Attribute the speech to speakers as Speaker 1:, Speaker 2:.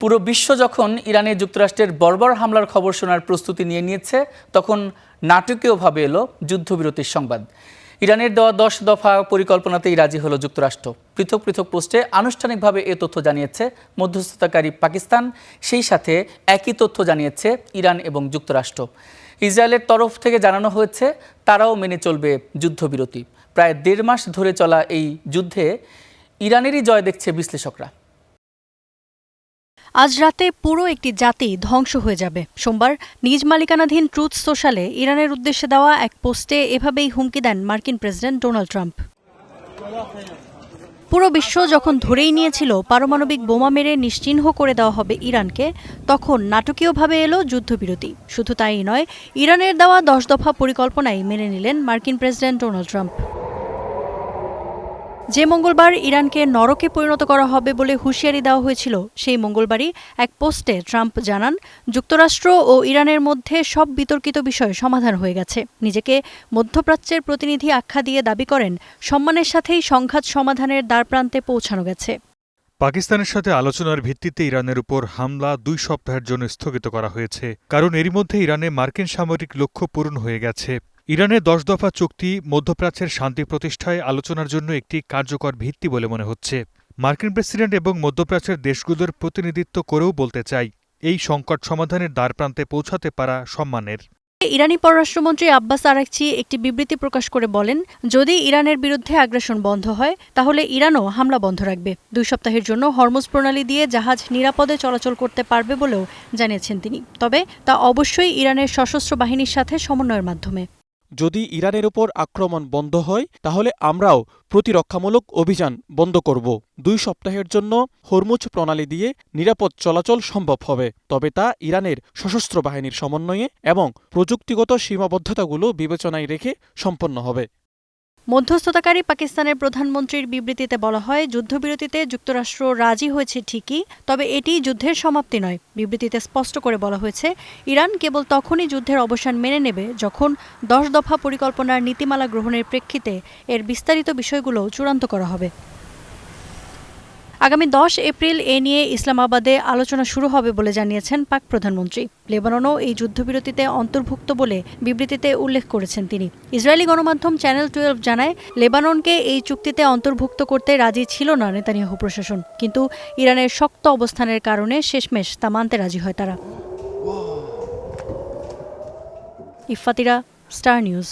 Speaker 1: পুরো বিশ্ব যখন ইরানে যুক্তরাষ্ট্রের বর্বর হামলার খবর শোনার প্রস্তুতি নিয়েছে, তখন নাটকীয়ভাবে এলো যুদ্ধবিরতির সংবাদ। ইরানের দেওয়া 10 দফা পরিকল্পনাতেই রাজি হলো যুক্তরাষ্ট্র। পৃথক পৃথক পোস্টে আনুষ্ঠানিকভাবে এ তথ্য জানিয়েছে মধ্যস্থতাকারী পাকিস্তান, সেই সাথে একই তথ্য জানিয়েছে ইরান এবং যুক্তরাষ্ট্র। ইসরায়েলের তরফ থেকে জানানো হয়েছে তারাও মেনে চলবে যুদ্ধবিরতি। প্রায় 1.5 মাস ধরে চলা এই যুদ্ধে ইরানেরই জয় দেখছে বিশ্লেষকরা।
Speaker 2: আজ রাতে পুরো একটি জাতি ধ্বংস হয়ে যাবে। সোমবার নিজ মালিকানাধীন ট্রুথ সোশ্যালে ইরানের উদ্দেশ্যে দেওয়া এক পোস্টে এভাবেই হুমকি দেন মার্কিন প্রেসিডেন্ট ডোনাল্ড ট্রাম্প। পুরো বিশ্ব যখন ধরেই নিয়েছিল পারমাণবিক বোমা মেরে নিশ্চিহ্ন করে দেওয়া হবে ইরানকে, তখন নাটকীয়ভাবে এলো যুদ্ধবিরতি। শুধু তাই নয়, ইরানের দেওয়া 10 দফা পরিকল্পনাই মেনে নিলেন মার্কিন প্রেসিডেন্ট ডোনাল্ড ট্রাম্প। যে মঙ্গলবার ইরানকে নরকে পরিণত করা হবে বলে হুঁশিয়ারি দেওয়া হয়েছিল, সেই মঙ্গলবারই এক পোস্টে ট্রাম্প জানান, যুক্তরাষ্ট্র ও ইরানের মধ্যে সব বিতর্কিত বিষয় সমাধান হয়ে গেছে। নিজেকে মধ্যপ্রাচ্যের প্রতিনিধি আখ্যা দিয়ে দাবি করেন, সম্মানের সাথেই সংঘাত সমাধানের দ্বারপ্রান্তে পৌঁছানো গেছে।
Speaker 3: পাকিস্তানের সাথে আলোচনার ভিত্তিতে ইরানের উপর হামলা 2 সপ্তাহের জন্য স্থগিত করা হয়েছে, কারণ এরই মধ্যে ইরানে মার্কিন সামরিক লক্ষ্য পূরণ হয়ে গেছে। ইরানের 10 দফা চুক্তি মধ্যপ্রাচ্যের শান্তি প্রতিষ্ঠায় আলোচনার জন্য একটি কার্যকর ভিত্তি বলে মনে হচ্ছে। মার্কিন প্রেসিডেন্ট এবং মধ্যপ্রাচ্যের দেশগুলোর প্রতিনিধিত্ব করেও বলতে চাই, এই সংকট সমাধানের দ্বারপ্রান্তে পৌঁছাতে পারা সম্মানের।
Speaker 2: ইরানি পররাষ্ট্রমন্ত্রী আব্বাস আরাকচি একটি বিবৃতি প্রকাশ করে বলেন, যদি ইরানের বিরুদ্ধে আগ্রাসন বন্ধ হয়, তাহলে ইরানও হামলা বন্ধ রাখবে। 2 সপ্তাহের জন্য হরমুজ প্রণালী দিয়ে জাহাজ নিরাপদে চলাচল করতে পারবে বলেও জানিয়েছেন তিনি। তবে তা অবশ্যই ইরানের সশস্ত্র বাহিনীর সাথে সমন্বয়ের মাধ্যমে।
Speaker 4: যদি ইরানের ওপর আক্রমণ বন্ধ হয়, তাহলে আমরাও প্রতিরক্ষামূলক অভিযান বন্ধ করব। 2 সপ্তাহের জন্য হরমুজ প্রণালী দিয়ে নিরাপদ চলাচল সম্ভব হবে, তবে তা ইরানের সশস্ত্র বাহিনীর সমন্বয়ে এবং প্রযুক্তিগত সীমাবদ্ধতাগুলো বিবেচনায় রেখে সম্পন্ন হবে।
Speaker 2: মধ্যস্থতাকারী পাকিস্তানের প্রধানমন্ত্রীর বিবৃতিতে বলা হয়, যুদ্ধবিরতিতে যুক্তরাষ্ট্র রাজি হয়েছে ঠিকই, তবে এটি যুদ্ধের সমাপ্তি নয়। বিবৃতিতে স্পষ্ট করে বলা হয়েছে, ইরান কেবল তখনই যুদ্ধের অবসান মেনে নেবে যখন 10 দফা পরিকল্পনার নীতিমালা গ্রহণের প্রেক্ষিতে এর বিস্তারিত বিষয়গুলো চূড়ান্ত করা হবে। আগামী 10 এপ্রিল এ নিয়ে ইসলামাবাদে আলোচনা শুরু হবে বলে জানিয়েছেন পাক প্রধানমন্ত্রী। লেবাননও এই যুদ্ধবিরতিতে অন্তর্ভুক্ত বলে বিবৃতিতে উল্লেখ করেছেন তিনি। ইসরায়েলি গণমাধ্যম চ্যানেল 12 জানায়, লেবাননকে এই চুক্তিতে অন্তর্ভুক্ত করতে রাজি ছিল না নেতানিয়াহু প্রশাসন, কিন্তু ইরানের শক্ত অবস্থানের কারণে শেষমেশ তা মানতে রাজি হয় তারা। ইফাতিরা, স্টার নিউজ।